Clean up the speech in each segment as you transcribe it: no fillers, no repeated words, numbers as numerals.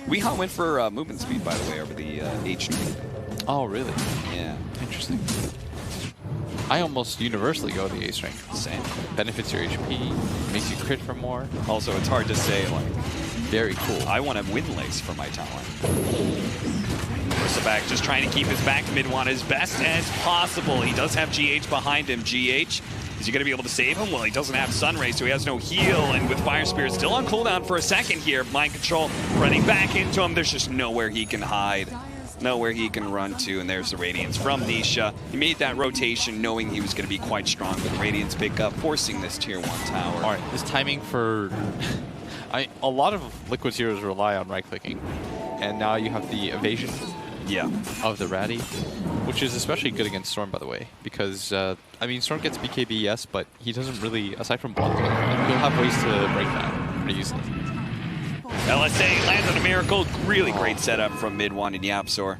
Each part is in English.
Weehaw went for movement speed, by the way, over the H3. Oh, really? Yeah. Interesting. I almost universally go the ace rank. Same. Benefits your HP, makes you crit for more. Also, it's hard to say, like, very cool. I want a win lace for my talent. Back, just trying to keep his back to mid-1 as best as possible. He does have GH behind him. GH, is he going to be able to save him? Well, he doesn't have Sunray, so he has no heal. And with Fire Spirit still on cooldown for a second here, Mind Control running back into him. There's just nowhere he can hide, nowhere he can run to. And there's the Radiance from Nisha. He made that rotation knowing he was going to be quite strong with Radiance pick up, forcing this tier 1 tower. All right, this timing for... a lot of Liquid's heroes rely on right-clicking. And now you have the evasion of the Ratty, which is especially good against Storm, by the way, because, I mean, Storm gets BKB, yes, but he doesn't really, aside from blocking, he'll have ways to break that pretty easily. LSA lands on a miracle. Really great setup from mid-1 and Yapzor.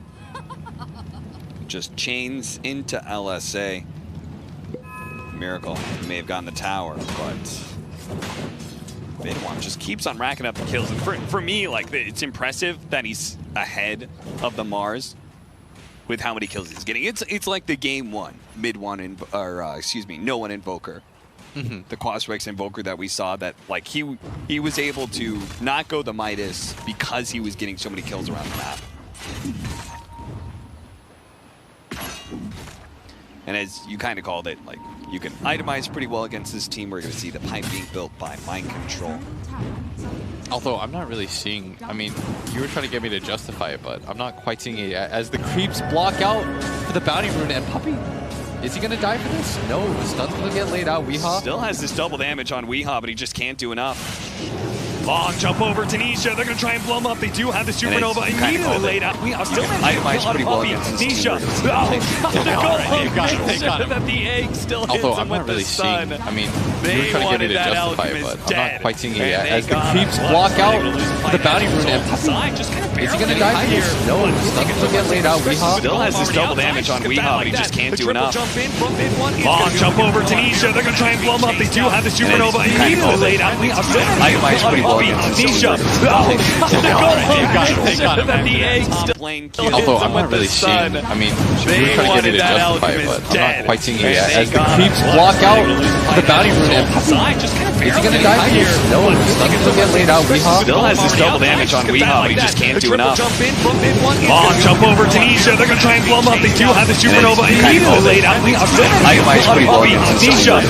Just chains into LSA. Miracle may have gotten the tower, but mid-1 just keeps on racking up the kills. And for me, like, it's impressive that he's ahead of the Mars with how many kills he's getting. It's like the game 1 mid-1 or excuse me, no one Invoker. The Quasrex Invoker that we saw, that like he was able to not go the Midas because he was getting so many kills around the map. And as you kind of called it, like, you can itemize pretty well against this team. We're going to see the pipe being built by Mind Control. Although I'm not really seeing, I mean, you were trying to get me to justify it, but I'm not quite seeing it yet. As the creeps block out for the bounty rune, and Puppey, is he going to die for this? No, the stun's going to get laid out. Weehaw still has this double damage on Weehaw, but he just can't do enough. Long jump over to Nisha. They're going to try and blow him up. They do have the Supernova immediately laid out. Weehaw still has pretty well against Nisha. That the egg still hits him with the sun. I mean, you were trying to get me to justify it, but I'm not quite seeing it yet. As the creeps block out the bounty rune, and is he going to die for this? No, the stun's going to get laid out. Weehaw still has this double damage on Weehaw, but he just can't do enough. Long jump over to Nisha. They're going to try and blow him up. They do have the Supernova immediately laid out. Weehaw still has pretty well against Nisha. Although I'm not really seeing, I mean, you were trying to get me to justify it, but I'm not quite seeing it yet. As the creeps block out the bounty rune, and is he going to die for this? No, the stun's going to get laid out. Weehaw still has this double damage on Weehaw, but he just can't do enough. Long jump over to Nisha. They're going to try and blow him up. They do have the Supernova immediately laid out. Weehaw still has pretty well against Nisha.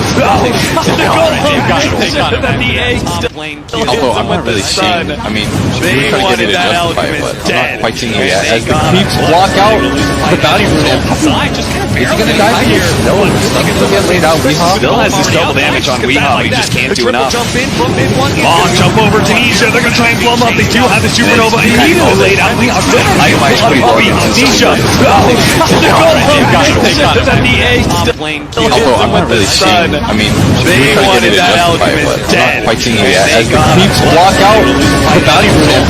Although I'm not really seeing, I mean, you were trying to get me to justify it, but I'm not quite seeing it yet. As the creeps block out the bounty rune, and is he going to die for this? No, the stun's going to get laid out. Weehaw still has this double damage on Weehaw, but he just can't do enough. Long jump over to Nisha. They're going to try and blow him up. They do have the Supernova immediately laid out. Weehaw still has pretty well against Nisha. Although I'm not really seeing, I mean, you were trying to get me to justify it, but I'm not quite seeing it yet. As the creeps block out the bounty rune, and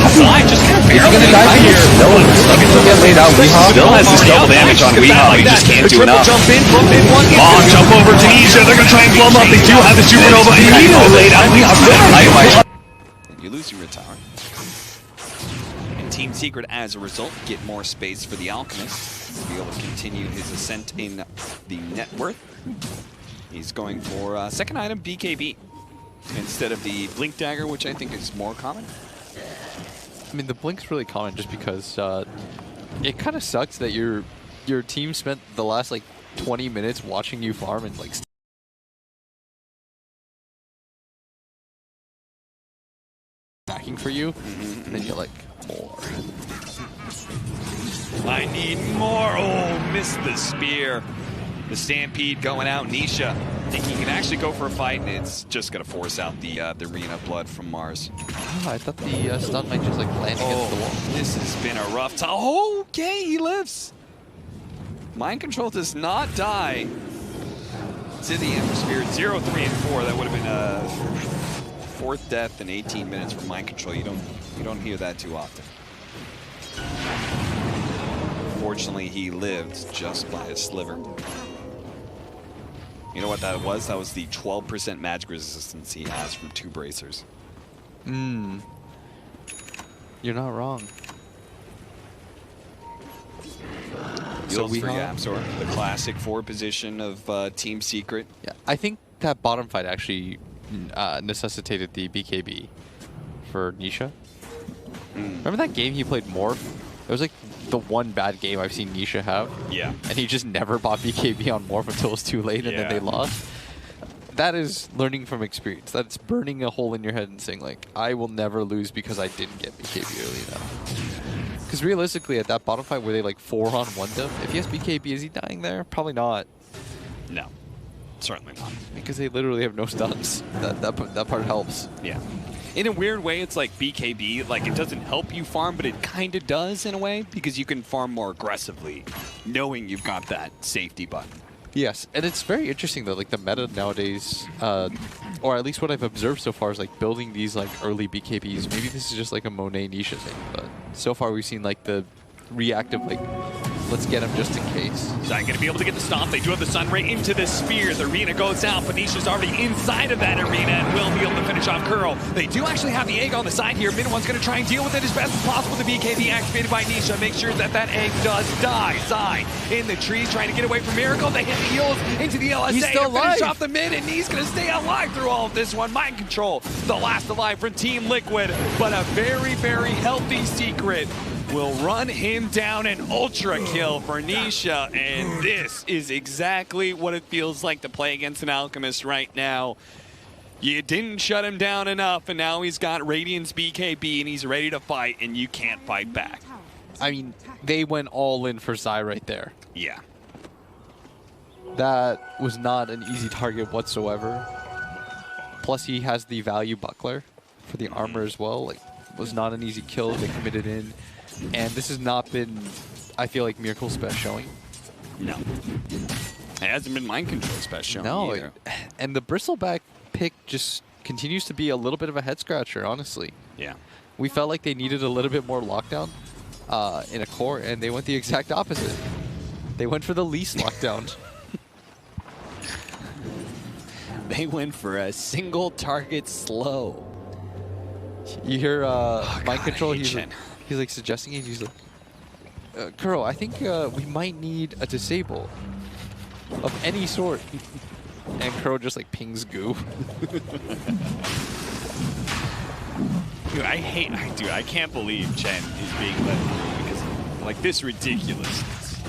is he going to die for this? No, the stun's going to get laid out. Weehaw still has this double damage on Weehaw, but he just can't do enough. Long jump over to Nisha. They're going to try and blow him up. They do have the Supernova immediately laid out. Weehaw still you lose your tower. And Team Secret, as a result, get more space for the Alchemist to be able to continue his ascent in the net worth. He's going for second item, BKB, instead of the Blink Dagger, which I think is more common. I mean, the Blink's really common just because it kind of sucks that your team spent the last, like, 20 minutes watching you farm and, like, stacking for you, and then you're like, more. I need more. Oh, missed the spear. The Stampede going out. Nisha thinking he can actually go for a fight, and it's just going to force out the Arena Blood from Mars. Oh, I thought the stun might just, like, land against the wall. This has been a rough time. Oh, okay, he lives. Mind Control does not die to the Ember Spirit. 0, 3, and 4. That would have been a fourth death in 18 minutes from Mind Control. You don't hear that too often. Fortunately, he lived just by a sliver. You know what that was? That was the 12% magic resistance he has from 2 bracers. You're not wrong. So we have the classic 4 position of Team Secret. Yeah, I think that bottom fight actually necessitated the BKB for Nisha. Remember that game he played Morph? It was like the one bad game I've seen Nisha have. Yeah. And he just never bought BKB on Morph until it was too late, and then they lost. That is learning from experience. That's burning a hole in your head and saying, like, I will never lose because I didn't get BKB early enough. Because realistically, at that bottom fight, were they like 4-on-1 them? If he has BKB, is he dying there? Probably not. No. Certainly not. Because they literally have no stuns. That part helps. Yeah. In a weird way, it's like BKB, like it doesn't help you farm, but it kind of does in a way, because you can farm more aggressively, knowing you've got that safety button. Yes, and it's very interesting though, like the meta nowadays, or at least what I've observed so far is like building these like early BKBs. Maybe this is just like a Monet Nisha thing, but so far we've seen like the reactive, like, let's get him just in case. He's not going to be able to get the stomp. They do have the Sun Ray into the spear. The arena goes out, but Nisha's already inside of that arena and will be able to finish off Curl. They do actually have the egg on the side here. Mid-one's going to try and deal with it as best as possible. The BKB activated by Nisha. Make sure that that egg does die. Zai in the trees trying to get away from Miracle. They hit the heels into the LSA He's still to finish alive. off the mid, and he's going to stay alive through all of this one. Mind Control, the last alive for Team Liquid, but a very, very healthy Secret will run him down. An ultra kill for Nisha, and this is exactly what it feels like to play against an Alchemist right now. You didn't shut him down enough, and now he's got Radiant's BKB, and he's ready to fight, and you can't fight back. I mean, they went all in for Zai right there. Yeah. That was not an easy target whatsoever. Plus, he has the value buckler for the armor as well. Like, was not an easy kill. They committed in. And this has not been, I feel like, Miracle's best showing. No. It hasn't been Mind Control's best showing either. And the Bristleback pick just continues to be a little bit of a head-scratcher, honestly. Yeah. We felt like they needed a little bit more lockdown in a core, and they went the exact opposite. They went for the least lockdown. They went for a single target slow. You hear Mind Control, he's like suggesting it. He's like, Kuro, I think we might need a disable of any sort. And Kuro just like pings goo. Dude, I can't believe Chen is being let through because like this ridiculousness.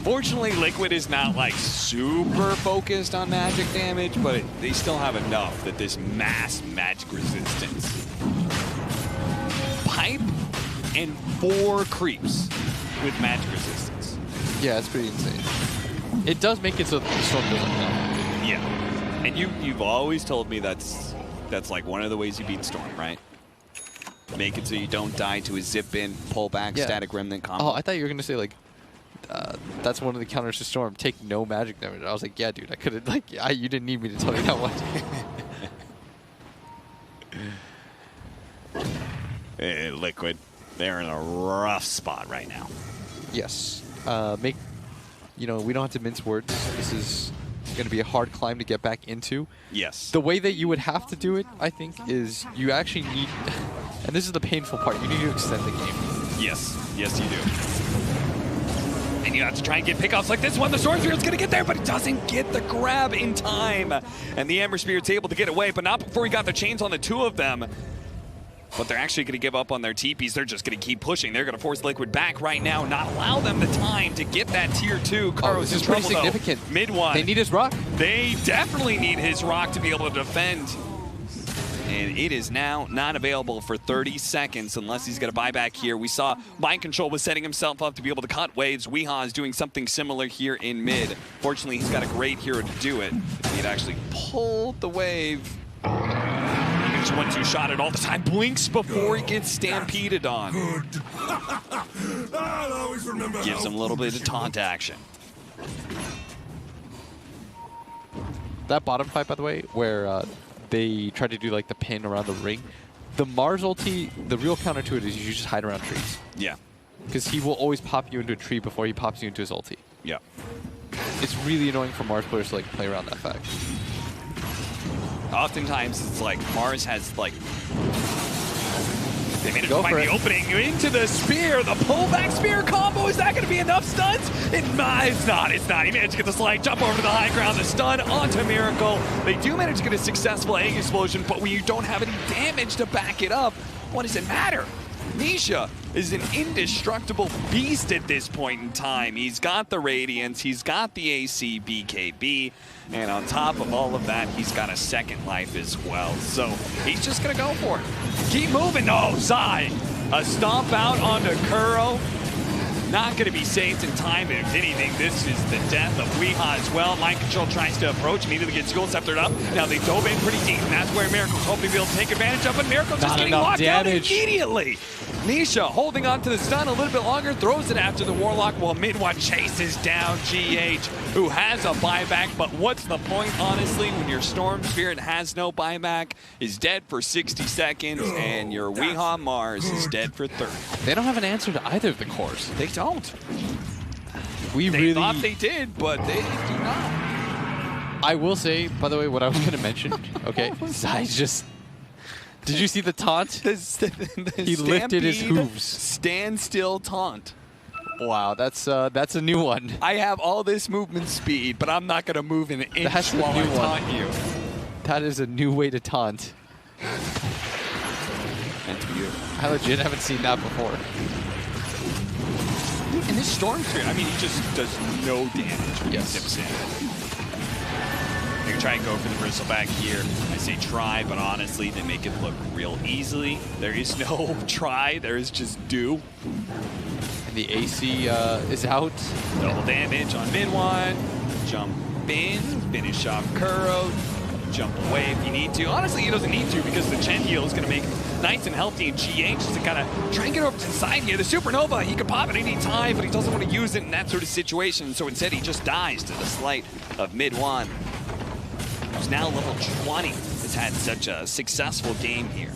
Fortunately, Liquid is not like super focused on magic damage, but they still have enough that this mass magic resistance. Pipe and 4 creeps with magic resistance. Yeah, it's pretty insane. It does make it so the storm doesn't count. Yeah, and you've always told me that's like one of the ways you beat Storm, right? Make it so you don't die to a zip in, pull back, static remnant combo. Oh, I thought you were gonna say like that's one of the counters to Storm. Take no magic damage. I was like, yeah, dude, I could have like you didn't need me to tell you that one. Liquid, they're in a rough spot right now. Yes. We don't have to mince words. This is going to be a hard climb to get back into. Yes. The way that you would have to do it, I think, is you actually need, and this is the painful part, you need to extend the game. Yes. Yes, you do. And you have to try and get pickoffs like this one. The Sword Spirit's going to get there, but it doesn't get the grab in time. And the Ember Spirit's able to get away, but not before he got the chains on the 2 of them. But they're actually going to give up on their TPs. They're just going to keep pushing. They're going to force Liquid back right now, not allow them the time to get that tier 2. Karo's this is in trouble, pretty significant. Though. Mid one. They need his rock. They definitely need his rock to be able to defend. And it is now not available for 30 seconds unless he's going to buy back here. We saw Mind Control was setting himself up to be able to cut waves. Weehaw is doing something similar here in mid. Fortunately, he's got a great hero to do it. If he'd actually pulled the wave. He just 1-2 shot it all the time. Blinks before he gets stampeded on. Gives him a little bit of taunt action. That bottom fight, by the way, where they try to do like the pin around the ring, the Mars ulti, the real counter to it is you just hide around trees. Yeah. Because he will always pop you into a tree before he pops you into his ulti. Yeah. It's really annoying for Mars players to like play around that fact. Oftentimes it's like Mars has like They managed to find the opening into the spear. The pullback spear combo. Is that going to be enough stuns? It's not. It's not. He managed to get the slide, jump over to the high ground, the stun onto Miracle. They do manage to get a successful egg explosion, but when you don't have any damage to back it up, what does it matter? Nisha is an indestructible beast at this point in time. He's got the Radiance, he's got the AC BKB, and on top of all of that, he's got a second life as well. So he's just gonna go for it. Keep moving. Oh, Zai, a stomp out onto Kuro. Not going to be saved in time. If anything, this is the death of Weeha as well. Mind Control tries to approach, immediately gets School Sceptered up. Now they dove in pretty deep, and that's where Miracle's hoping to be able to take advantage of, but Miracle just getting locked down immediately. Nisha holding on to the stun a little bit longer, throws it after the Warlock while Midwan chases down GH, who has a buyback, but what's the point, honestly, when your Storm Spirit has no buyback, is dead for 60 seconds, and your Weeha Mars is dead for 30. They don't have an answer to either of the cores. They don't. They thought they did, but they do not. I will say, by the way, what I was going to mention, okay, Zai's just... Did you see the taunt? He lifted his hooves. Standstill taunt. Wow, that's a new one. I have all this movement speed, but I'm not going to move an inch while I taunt you. That is a new way to taunt. That's weird. I legit haven't seen that before. And this Storm Spirit, I mean, he just does no damage when he zips in. You try and go for the bristleback here. I say try, but honestly, they make it look real easily. There is no try, there is just do. And the AC is out. Double damage on mid one. Jump in, finish off Kuro. Jump away if you need to. Honestly, he doesn't need to because the Chen heal is going to make nice and healthy, and GH is to kind of try and get over to the side here. The Supernova, he can pop at any time, but he doesn't want to use it in that sort of situation, so instead he just dies to the slight of mid-1. Who's now level 20, has had such a successful game here.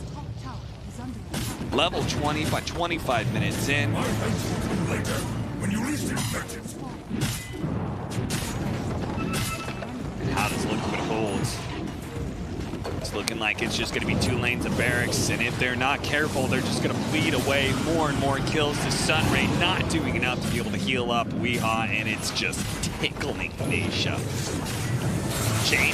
Level 20 by 25 minutes in. And how does Liquid hold? It's looking like it's just going to be 2 lanes of barracks, and if they're not careful, they're just going to bleed away more and more kills to Sunray, not doing enough to be able to heal up Weeha, and it's just tickling Nisha. Chain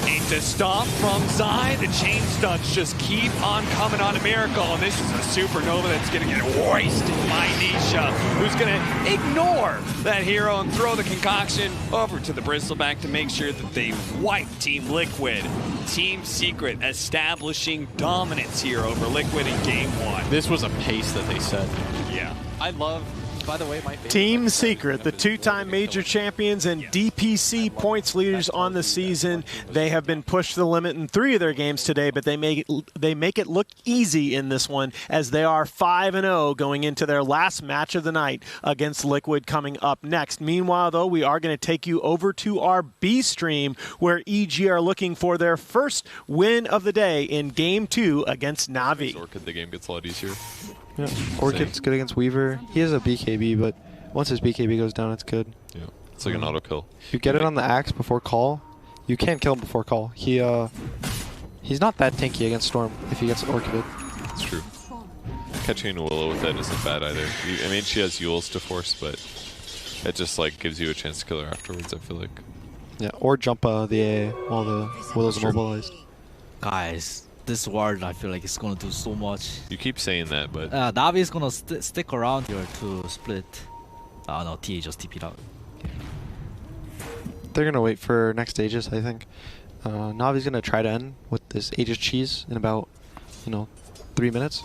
into stomp from Zai. The chain stunts just keep on coming on a Miracle, and this is a Supernova that's going to get wasted by Nisha, who's going to ignore that hero and throw the concoction over to the Bristleback to make sure that they wipe Team Liquid. Team Secret establishing dominance here over Liquid in Game 1. This was a pace that they set. Yeah. I love... By the way, my Team Secret, the 2-time major champions and DPC points leaders on the season. They have been pushed to the limit in 3 of their games today, but they make it look easy in this one as they are 5-0 going into their last match of the night against Liquid coming up next. Meanwhile, though, we are going to take you over to our B stream where EG are looking for their first win of the day in Game 2 against Na'Vi. Orchid, the game gets a lot easier. Yeah. Orchid's good against Weaver. He has a BKB, but once his BKB goes down, it's good. Yeah, it's like an auto kill. You get it on the axe before call. You can't kill him before call. He's not that tanky against Storm if he gets Orchid. That's true. Catching a Willow with that isn't bad either. I mean, she has Yules to force, but it just like gives you a chance to kill her afterwards, I feel like. Yeah, or jump the AA while the Willow's immobilized. Guys, this ward, I feel like it's gonna do so much. You keep saying that, but Na'Vi is gonna stick around here to split. No, TA just TP'd out. They're gonna wait for next Aegis, I think. Navi's gonna try to end with this Aegis cheese in about, 3 minutes.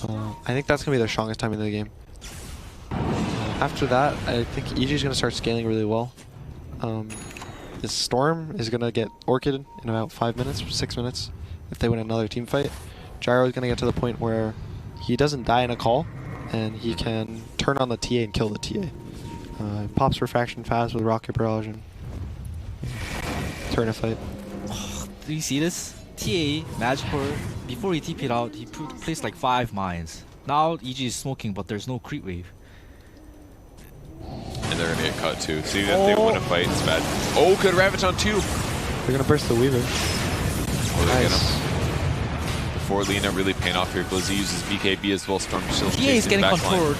I think that's gonna be their strongest time in the game. After that, I think EG is gonna start scaling really well. This Storm is gonna get Orchid in about 5 minutes, 6 minutes. If they win another team fight, Gyro is going to get to the point where he doesn't die in a call, and he can turn on the TA and kill the TA. Pops Refraction fast with Rocket Barrage and turn a fight. Do you see this? TA, Magical, before he TP'd out, he placed like 5 mines. Now EG is smoking, but there's no creep wave. and they're going to get caught too. So even if they win a fight, it's bad. Oh, good Ravage on 2. They're going to burst the Weaver. Oh, they get him. for Lina really paying off here. Glizzy uses BKB as well. Storm still TA is getting back controlled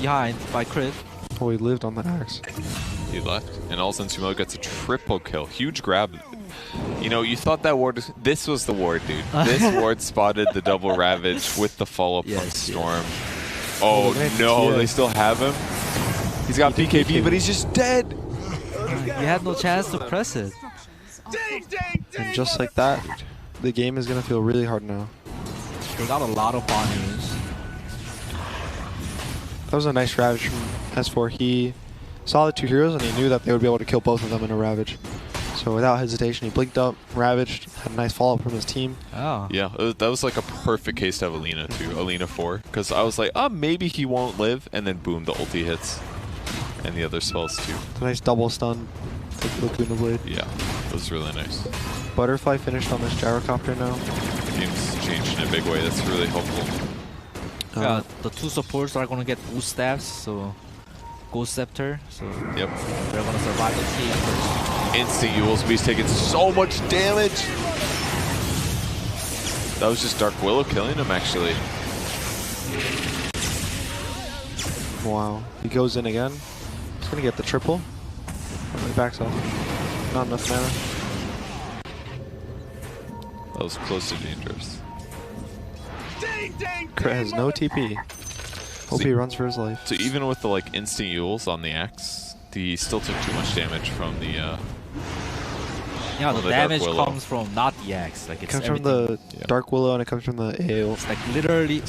behind by Crit. Oh, he lived on the axe. He left. And all of a sudden, Sumo gets a triple kill. Huge grab. You know, you thought that ward... This was the ward, dude. This ward spotted the double Ravage with the follow-up from Storm. Oh, no. They still have him. He's got BKB, but he's just dead. He had no chance to press it. And just like that, the game is going to feel really hard now. They got a lot of bonners. That was a nice Ravage from S4. He saw the two heroes and he knew that they would be able to kill both of them in a Ravage. So without hesitation, he blinked up, Ravaged, had a nice follow-up from his team. Oh. Yeah, that was like a perfect case to have Alina too, Alina 4. Because I was like, oh, maybe he won't live. And then boom, the ulti hits. And the other spells too. It's a nice double stun with Lacuna Blade. Yeah, it was really nice. Butterfly finished on this gyrocopter now. The game's changed in a big way. That's really helpful. Yeah, the two supports are gonna get boost staffs, so Ghost Scepter, so Yep. they're gonna survive the TA first. Instant Yule's Beast taking so much damage. That was just Dark Willow killing him, actually. Wow. He goes in again. He's going to get the triple. And he backs off. Not enough mana. That was close to dangerous. Crit has no TP. Hope he runs for his life. So even with the like instant Yules on the axe, he still took too much damage from the Yeah, the the damage Dark Willow. comes from not the axe. Like It it's comes from everything. the Dark Willow and it comes from the AO. It's like literally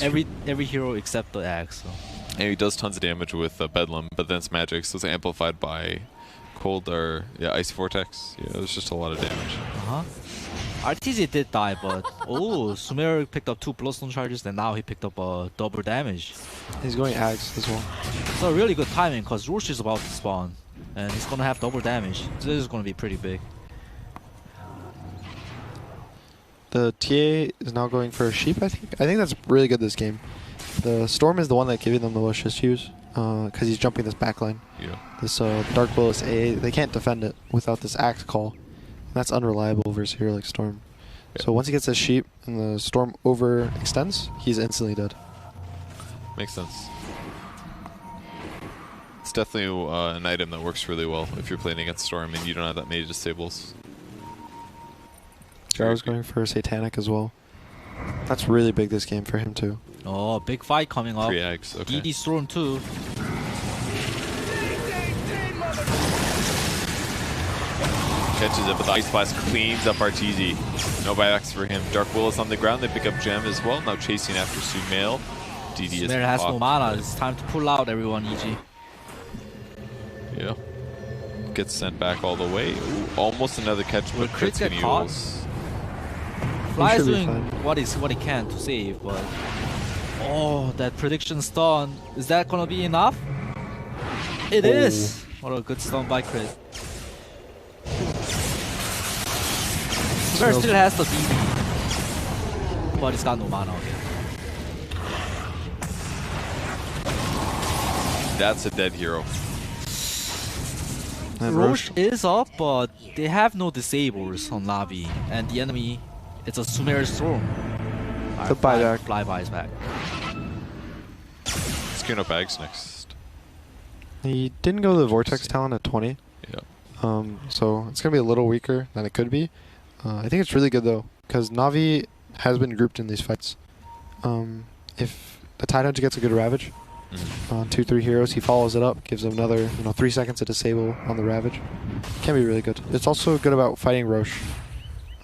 every hero except the axe. So. and he does tons of damage with Bedlam, but then it's magic, so it's amplified by cold or ice vortex. Yeah, it was just a lot of damage. RTZ did die, but Sumer picked up 2 Bloodstone charges, and now he picked up double damage. He's going Axe as well. So really good timing, because Rosh is about to spawn, and he's gonna have double damage. This is gonna be pretty big. The TA is now going for a Sheep, I think. I think that's really good this game. The Storm is the one that giving them the most issues, because he's jumping this backline. Yeah. This Dark Willow AA, they can't defend it without this Axe call. And that's unreliable versus a hero like Storm. Yeah. So once he gets this Sheep and the Storm overextends, he's instantly dead. Makes sense. It's definitely an item that works really well if you're playing against Storm and you don't have that many disables. Jaro's going for Satanic as well. That's really big this game for him too. Oh, big fight coming up. 3 eggs, okay. DD Storm too. Catches it, but the Ice Blast cleans up RTZ. No buybacks for him. Dark Will is on the ground. They pick up Gem as well. Now chasing after Sumail. DD is Sumer has no off. mana. It's time to pull out everyone, EG. Yeah. Gets sent back all the way. Ooh, almost another catch, Will but Crit Crit's get gonna caught? use. Fly is should be doing fine. what he can to save, but that prediction stun, is that gonna be enough? It is. What a good stun by Crit. Sumer still has the DD, but he's got no mana. Okay. That's a dead hero. And Rosh is up, but they have no disables on Navi, and the enemy, it's a Sumer Storm. The buyback. Flyby is back. Let's get up bags next. He didn't go to the Vortex talent at 20. Yeah. So it's going to be a little weaker than it could be. I think it's really good though, because Navi has been grouped in these fights. If the Tidehunter gets a good Ravage on 2-3 heroes, he follows it up, gives them another 3 seconds to disable on the Ravage. Can be really good. It's also good about fighting Rosh.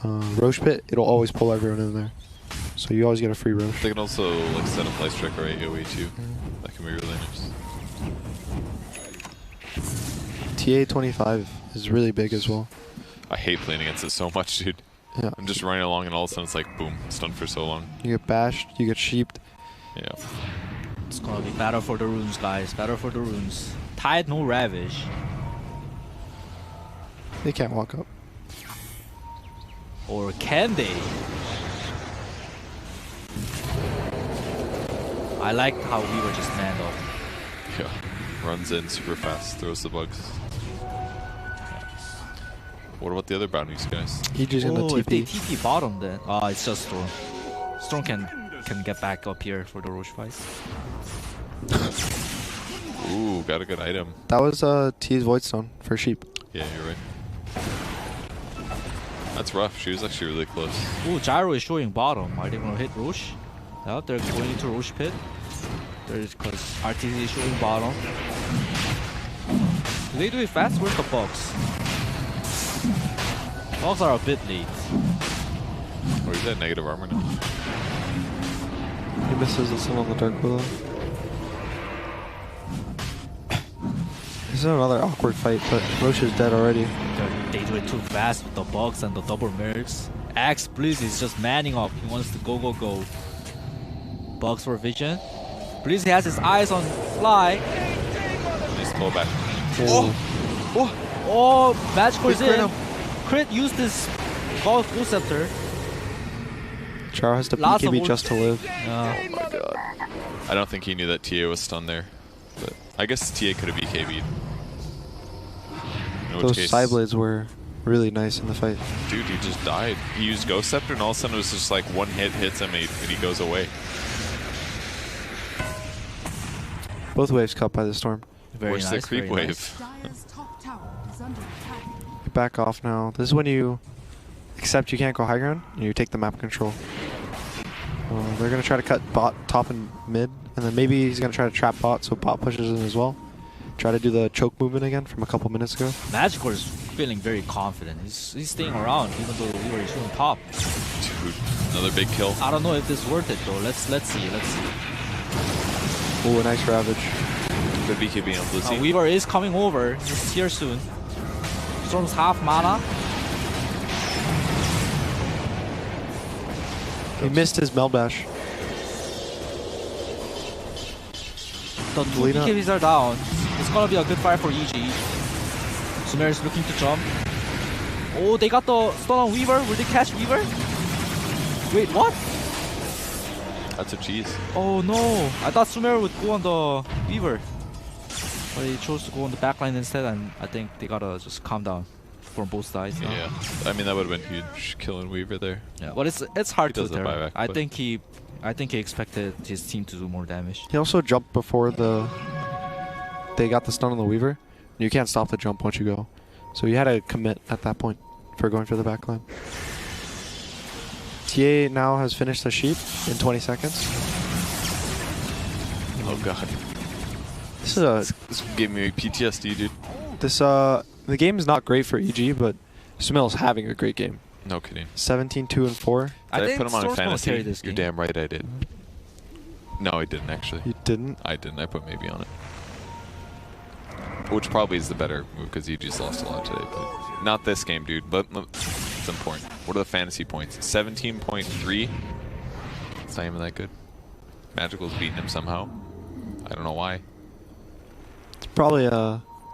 Rosh Pit, it'll always pull everyone in there. So you always get a free Rosh. They can also like set up Light Strike or AoE too. That can be really nice. TA-25 is really big as well. I hate playing against it so much, dude. Yeah. I'm just running along and all of a sudden it's like, boom, stunned for so long. You get bashed, you get sheeped. Yeah. It's gonna be better for the runes, guys. Better for the runes. Tide, no Ravage. They can't walk up. Or can they? I liked how we were just manned up. Yeah. Runs in super fast, throws the bugs. What about the other bounties, guys? EG's gonna If they TP. TP bottom then. It's just Storm. Storm can get back up here for the Roche fight. Ooh, got a good item. That was T's Voidstone for Sheep. Yeah, you're right. That's rough. She was actually really close. Ooh, Gyro is showing bottom. Are they gonna hit Roche? Yeah, they're going into Roche pit. There's because RTZ is showing bottom. Do they do it fast? Where's the bugs? Bugs are a bit late. Or is that negative armor now? He misses the sun on the Dark Willow. This is another awkward fight, but Roche is dead already. They do it too fast with the bugs and the double mercs. Axe Blizz is just manning up. He wants to go, go, go. Bugs for vision. Blizz has his eyes on Fly. Nice pull back. Oh, Magicor's in. Crit used his Ghost Scepter. Charo has to Lots of BKB just to live. Oh my god. I don't think he knew that TA was stunned there. But I guess TA could have BKB'd. Those side blades were really nice in the fight. Dude, he just died. He used Ghost Scepter and all of a sudden it was just like one hit hits him and he goes away. Both waves cut by the storm. Very Where's nice, the creep very wave? nice. Back off now. This is when you accept you can't go high ground and you take the map control. They're going to try to cut bot top and mid, and then maybe he's going to try to trap bot so bot pushes in as well. Try to do the choke movement again from a couple minutes ago. Magicor is feeling very confident. He's staying around even though we were shooting top. Dude, another big kill. I don't know if this is worth it though. Let's see. Oh, a nice Ravage. Good BKB on Blizzy. Weaver is coming over. He's here soon. Storm's half mana. He missed his Meld Bash. The two BKBs are down. It's gonna be a good fight for EG. Sumer is looking to jump. Oh, they got the stun on Weaver. Will they catch Weaver? Wait, what? That's a cheese. Oh no! I thought Sumer would go on the Weaver. But he chose to go on the backline instead, and I think they gotta just calm down from both sides now. Yeah, I mean that would have been huge, killing Weaver there. Yeah, but it's hard He to does the tell. buyback, I but- think he expected his team to do more damage. He also jumped before they got the stun on the Weaver. You can't stop the jump once you go. So he had to commit at that point for going for the backline. TA now has finished the sheep in 20 seconds. Oh god. This is a This gave me PTSD, dude. the game is not great for EG, but Sumil's having a great game. No kidding. 17-2-4. Did I think put him on Storm's a gonna fantasy? carry this You're game. damn right I did. No, I didn't actually. You didn't? I didn't. I put maybe on it. Which probably is the better move because he just lost a lot today. But not this game, dude. But it's important. What are the fantasy points? 17.3. It's not even that good. Magical's beating him somehow. I don't know why. It's probably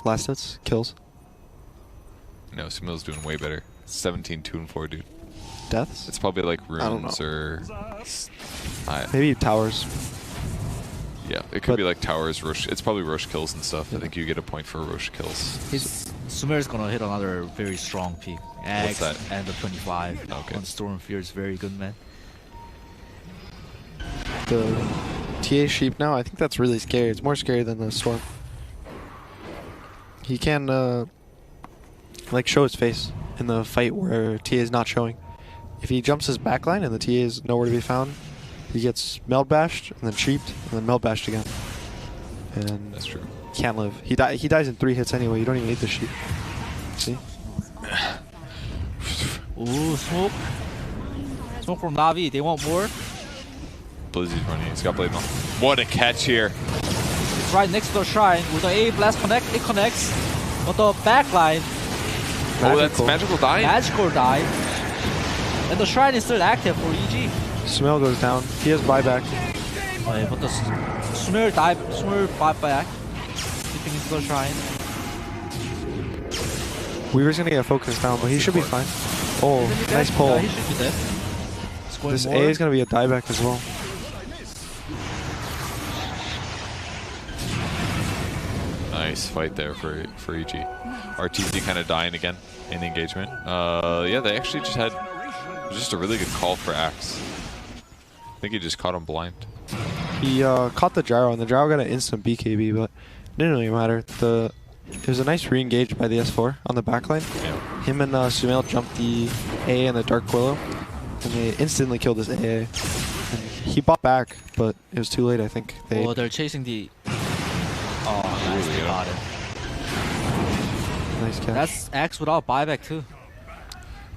last hits, kills, No, Sumil's doing way better. 17-2-4, dude. deaths. It's probably like don't runes know. or... Maybe towers. Yeah, it could But- be like towers, Roche. It's probably Roche kills and stuff. I think you get a point for Roche kills. Sumer is gonna hit another very strong peak. X that? and the 25 Okay. on Storm Fear is very good, man. The TA sheep now, I think that's really scary. It's more scary than the storm. He can like show his face in the fight where TA is not showing. If he jumps his backline and the TA is nowhere to be found, he gets meld bashed and then sheeped and then meld bashed again. And That's true. can't live. He dies in 3 hits anyway. You don't even need the sheep. See? Ooh, smoke. Smoke from Navi. They want more. Blizzy's running. He's got Blade Mail. What a catch here. It's right next to the shrine. With the A blast connect, it connects. But the backline, Oh, that's Magical dying? Magicor died. And the shrine is still active for EG. Smell goes down. He has buyback. Oh, yeah, but the Sumer died. Sumer bought back. Sleeping into the shrine. Weaver's gonna get focused down, but he should be fine. Oh, Isn't he nice dead? pull. Yeah, he should be dead. It's going This more. A is gonna be a dieback as well. Nice fight there for EG. RTZ kind of dying again in the engagement. Yeah, they actually just had just a really good call for Axe. think he just caught him blind. He caught the gyro, and the gyro got an instant BKB, but it didn't really matter. It was a nice re-engage by the S4 on the backline. Yeah. Him and Sumail jumped the A and the Dark Willow, and they instantly killed his AA. And he bought back, but it was too late, I think. They're chasing the... Oh, nice, they got it. Nice catch. That's X without buyback too.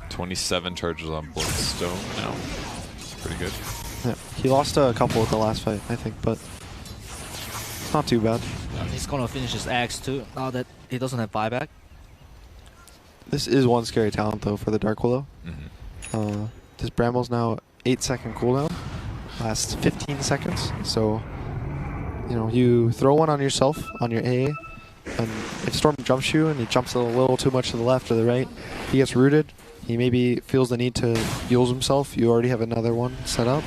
27 charges on Bloodstone now. Pretty good. Yeah, he lost a couple at the last fight, I think, but it's not too bad. He's gonna finish his X too, now that he doesn't have buyback. This is one scary talent, though, for the Dark Willow. Mm-hmm. This Bramble's now 8-second cooldown. Lasts 15 seconds, so you throw one on yourself, on your AA, and if Storm jumps you and he jumps a little too much to the left or the right, he gets rooted. He maybe feels the need to heals himself. You already have another one set up.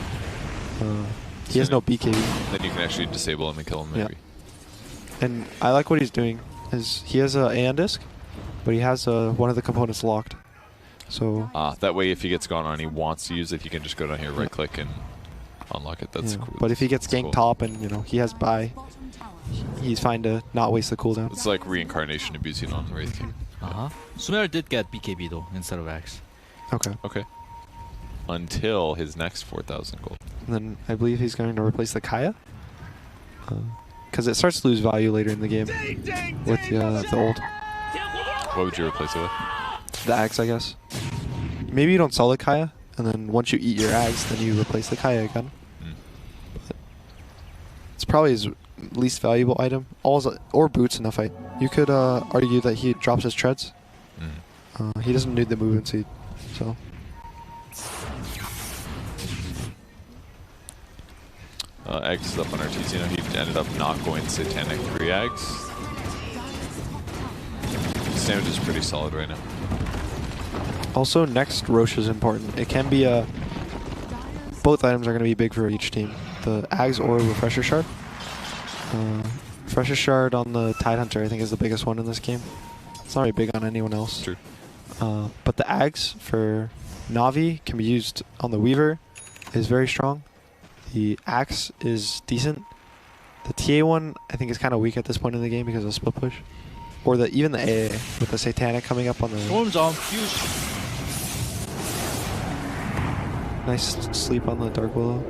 He has no BKB. Then you can actually disable him and kill him, maybe. Yeah. And I like what he's doing. He has a AN disc, but he has one of the components locked. So that way, if he gets gone on and he wants to use it, he can just go down here, right click, and unlock it. That's cool. But if he gets ganked cool. top and he has buy, he's fine to not waste the cooldown. It's like reincarnation abusing on Wraith King. Sumer did get BKB though instead of X. Okay. Okay. Until his next 4,000 gold. And then I believe he's going to replace the Kaya. Because it starts to lose value later in the game with the ult. What would you replace it with? The Axe, I guess. Maybe you don't sell the Kaya, and then once you eat your Axe, then you replace the Kaya again. But it's probably his least valuable item. Or boots in a fight. You could argue that he drops his treads. He doesn't need the movement speed, so... Eggs is up on RTZ. He ended up not going Satanic 3 eggs. His damage is pretty solid right now. Also, next Roche is important. It can be both items are going to be big for each team. The Ags or Refresher Shard. Refresher Shard on the Tidehunter I think is the biggest one in this game. It's not really big on anyone else. True. But the Ags for Na'Vi can be used on the Weaver. Is very strong. The Axe is decent. The TA one I think is kind of weak at this point in the game because of split push. Or even the AA with the Satanic coming up on the... Storm's on, huge. Nice sleep on the Dark Willow.